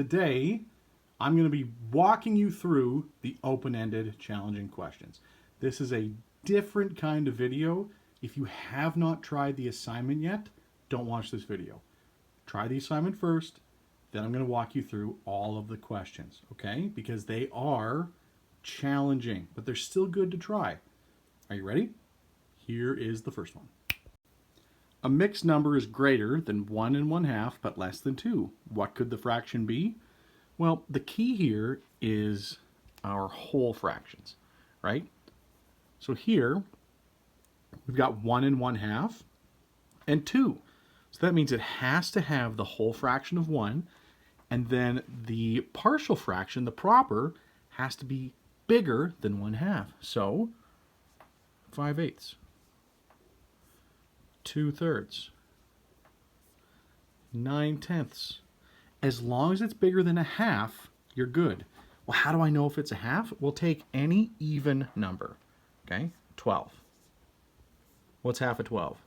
today I'm going to be walking you through the open-ended challenging questions. This is a different kind of video. If you have not tried the assignment yet, don't watch this video. Try the assignment first, then I'm going to walk you through all of the questions, okay? Because they are challenging, but they're still good to try. Are you ready? Here is the first one. A mixed number is greater than 1 1/2, but less than 2. What could the fraction be? Well, the key here is our whole fractions, right? So here, we've got 1 1/2 and 2. So that means it has to have the whole fraction of 1, and then the partial fraction, the proper, has to be bigger than 1/2. So 5/8, 2/3, 9/10. As long as it's bigger than a half, you're good. Well, how do I know if it's a half? We'll take any even number, okay? 12. What's half of 12?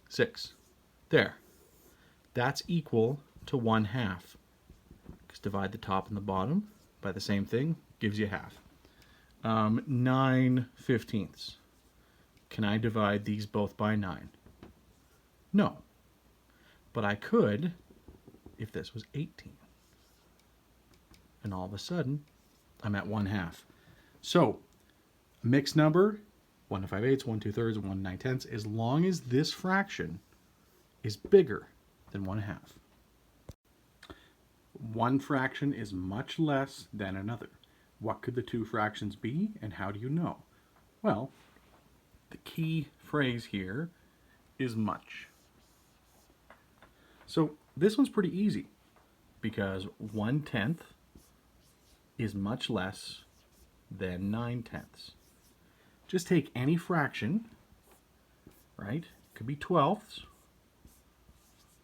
6. There. That's equal to 1/2. Just divide the top and the bottom by the same thing, gives you half. 9/15. Can I divide these both by 9? No. But I could if this was 18. And all of a sudden, I'm at 1/2. So, a mixed number, 1 5/8, 1 2/3, 1 9/10, as long as this fraction is bigger than 1/2. One fraction is much less than another. What could the two fractions be, and how do you know? Well, the key phrase here is much. So this one's pretty easy because 1/10 is much less than 9/10. Just take any fraction, right? Could be twelfths.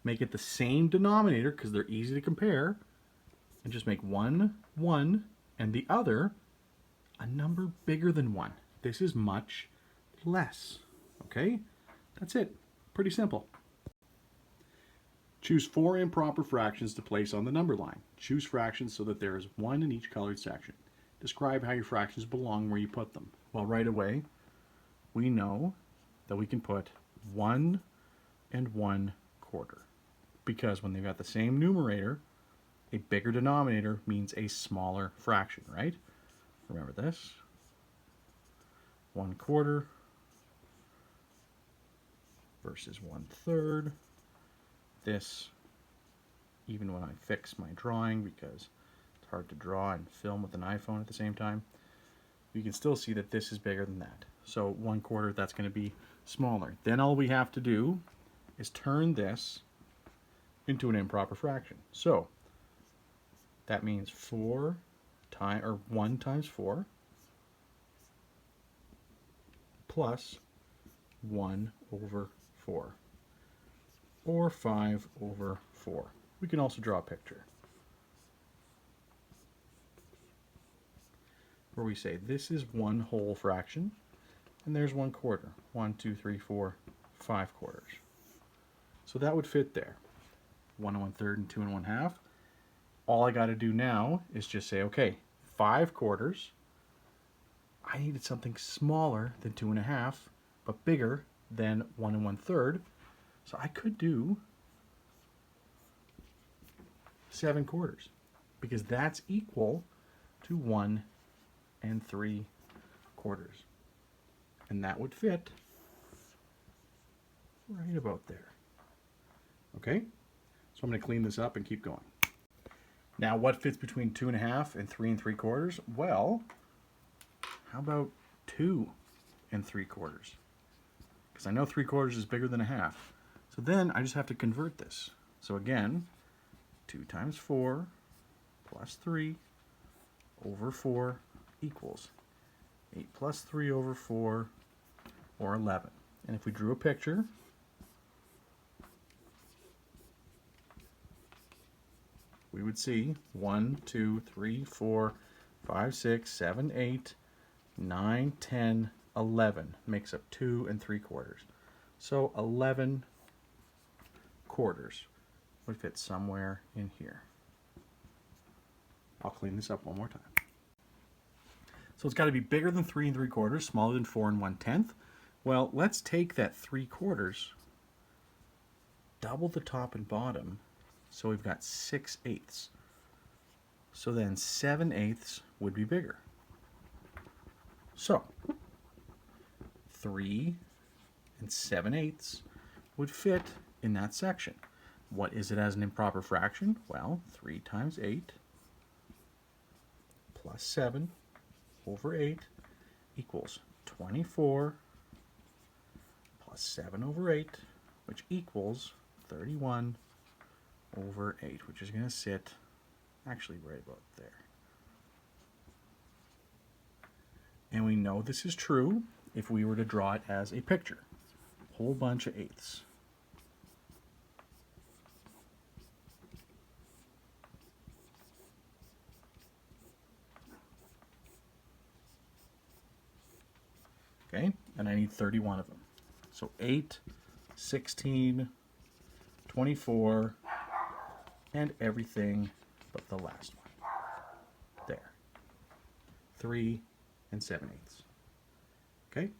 Make it the same denominator because they're easy to compare, and just make one 1 and the other a number bigger than 1. This is much less. Okay? That's it. Pretty simple. Choose 4 improper fractions to place on the number line. Choose fractions so that there is 1 in each colored section. Describe how your fractions belong where you put them. Well, right away, we know that we can put 1 and 1/4. Because when they've got the same numerator, a bigger denominator means a smaller fraction, right? Remember this. 1/4 versus 1/3. This, even when I fix my drawing, because it's hard to draw and film with an iPhone at the same time, you can still see that this is bigger than that. So 1/4, that's going to be smaller. Then all we have to do is turn this into an improper fraction. So that means 1 times 4 plus 1/4. Or 5/4. We can also draw a picture where we say this is one whole fraction and there's 1/4. 1, 2, 3, 4, 5/4. So that would fit there. 1 1/3 and 2 1/2. All I got to do now is just say, okay, 5/4. I needed something smaller than 2 1/2, but bigger than 1 1/3. So I could do 7/4 because that's equal to 1 3/4. And that would fit right about there. Okay? So I'm going to clean this up and keep going. Now, what fits between 2 1/2 and 3 3/4? Well, how about 2 3/4? Because I know 3/4 is bigger than a half. So then I just have to convert this. So again, 2 times 4 plus 3/4 equals 8 plus 3/4, or 11. And if we drew a picture, we would see 1, 2, 3, 4, 5, 6, 7, 8, 9, 10, 11 makes up 2 3/4. So 11/4 would fit somewhere in here. I'll clean this up one more time. So it's got to be bigger than 3 3/4, smaller than 4 1/10. Well, let's take that 3/4, double the top and bottom, so we've got 6/8. So then 7/8 would be bigger. So 3 7/8 would fit in that section. What is it as an improper fraction? Well, 3 times 8 plus 7 over 8 equals 24 plus 7 over 8, which equals 31 over 8, which is going to sit actually right about there. And we know this is true if we were to draw it as a picture. Whole bunch of eighths. Okay, and I need 31 of them. So 8, 16, 24, and everything but the last one. There. 3 7/8. Okay?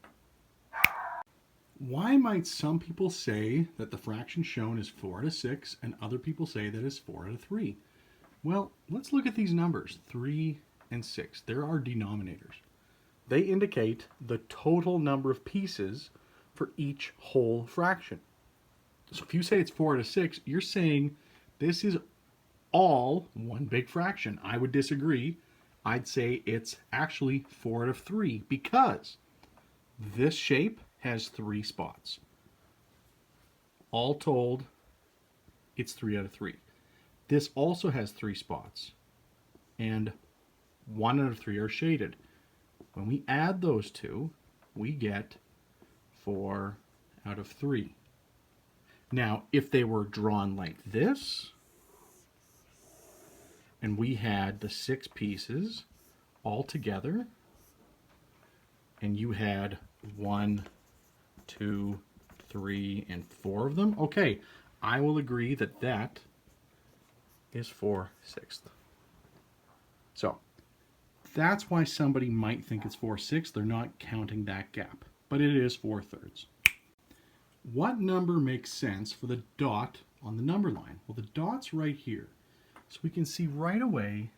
Why might some people say that the fraction shown is 4/6 and other people say that it's 4/3? Well, let's look at these numbers, 3 and 6. They're our denominators. They indicate the total number of pieces for each whole fraction. So if you say it's 4/6, you're saying this is all one big fraction. I would disagree. I'd say it's actually 4/3 because this shape has 3 spots. All told, it's 3/3. This also has 3 spots, and 1/3 are shaded. When we add those two, we get 4/3. Now, if they were drawn like this, and we had the 6 pieces all together, and you had 1, 2, 3, and 4 of them, okay, I will agree that that is 4/6. So, that's why somebody might think it's 4/6. They're not counting that gap, but it is 4/3. What number makes sense for the dot on the number line? Well, the dot's right here. So we can see right away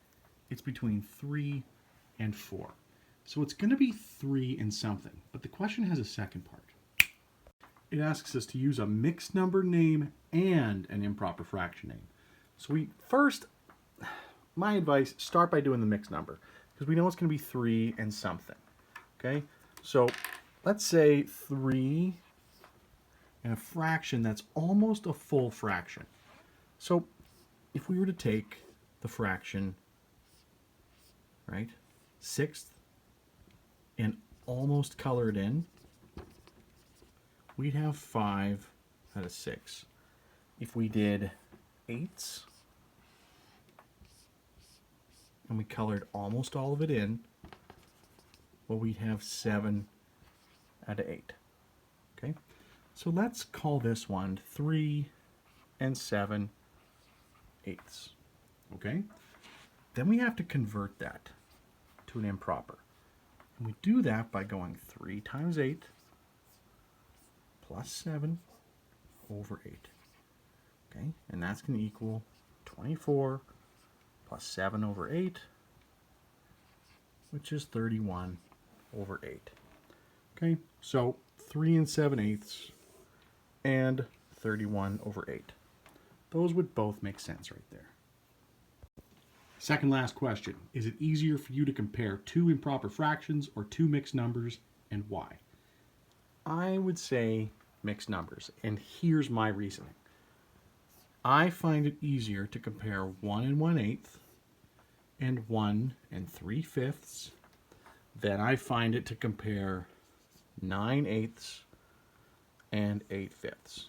it's between 3 and 4. So it's going to be 3 and something, but the question has a second part. It asks us to use a mixed number name and an improper fraction name. So we first, my advice, start by doing the mixed number, because we know it's going to be 3 and something. Okay, so let's say 3 and a fraction that's almost a full fraction. So if we were to take the fraction, right, 1/6 and almost color it in, we'd have 5/6. If we did 8s and we colored almost all of it in, well, we'd have 7/8. Okay, so let's call this one 3 7/8. Okay, then we have to convert that to an improper. And we do that by going 3 times 8 plus 7 over 8. Okay, and that's going to equal 24 plus 7 over 8, which is 31 over 8. Okay, so 3 7/8 and 31 over 8. Those would both make sense right there. Second last question. Is it easier for you to compare 2 improper fractions or 2 mixed numbers, and why? I would say mixed numbers, and here's my reasoning. I find it easier to compare 1 1/8 and 1 3/5 than I find it to compare 9/8 and 8/5.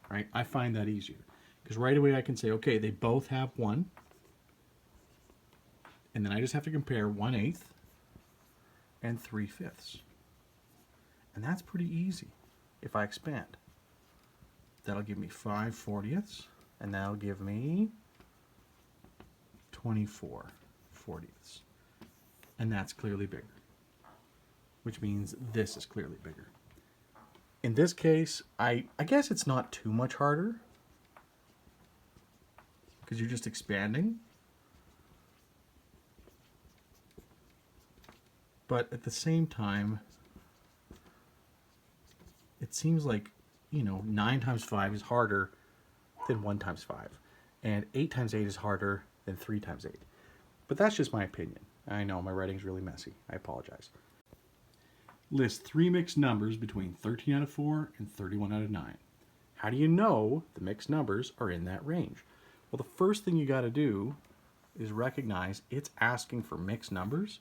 Right? I find that easier. Because right away I can say, okay, they both have 1. And then I just have to compare 1/8 and 3/5. And that's pretty easy if I expand. That'll give me 5/40, and that'll give me 24/40. And that's clearly bigger, which means this is clearly bigger. In this case, I guess it's not too much harder because you're just expanding. But at the same time, it seems like, 9 times 5 is harder than 1 times 5. And 8 times 8 is harder than 3 times 8. But that's just my opinion. I know my writing's really messy. I apologize. List 3 mixed numbers between 13 out of 4 and 31 out of 9. How do you know the mixed numbers are in that range? Well, the first thing you got to do is recognize it's asking for mixed numbers.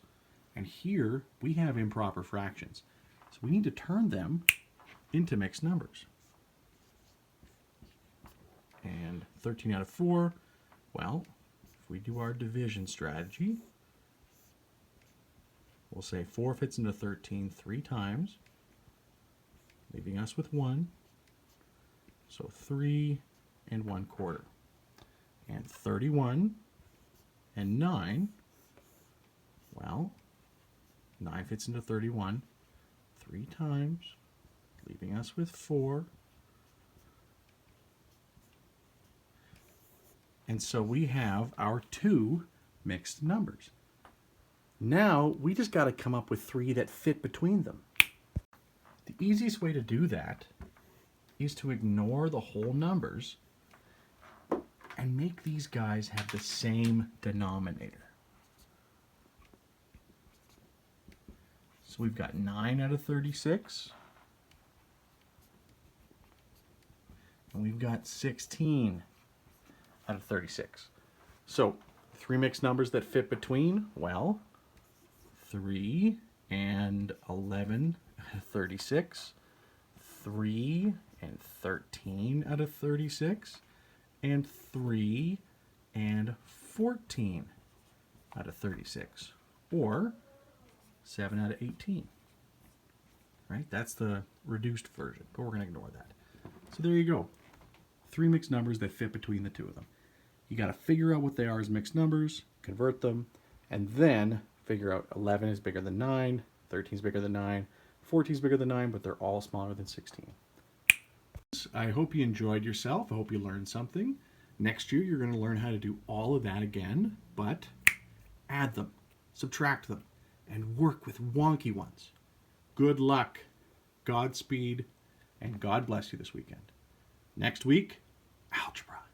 And here we have improper fractions. So we need to turn them into mixed numbers. And 13 out of 4, well, if we do our division strategy, we'll say 4 fits into 13 3 times, leaving us with 1. So 3 1/4. And 31 and 9, well, 9 fits into 31 3 times, leaving us with 4. And so we have our 2 mixed numbers. Now we just got to come up with 3 that fit between them. The easiest way to do that is to ignore the whole numbers and make these guys have the same denominator. So we've got 9 out of 36. And we've got 16 out of 36. So 3 mixed numbers that fit between, well, 3 and 11 out of 36, 3 and 13 out of 36, and 3 and 14 out of 36, or 7 out of 18. Right? That's the reduced version, but we're going to ignore that. So there you go. 3 mixed numbers that fit between the 2 of them. You got to figure out what they are as mixed numbers, convert them, and then figure out 11 is bigger than 9, 13 is bigger than 9, 14 is bigger than 9, but they're all smaller than 16. I hope you enjoyed yourself. I hope you learned something. Next year, you're going to learn how to do all of that again, but add them, subtract them, and work with wonky ones. Good luck, Godspeed, and God bless you this weekend. Next week, algebra.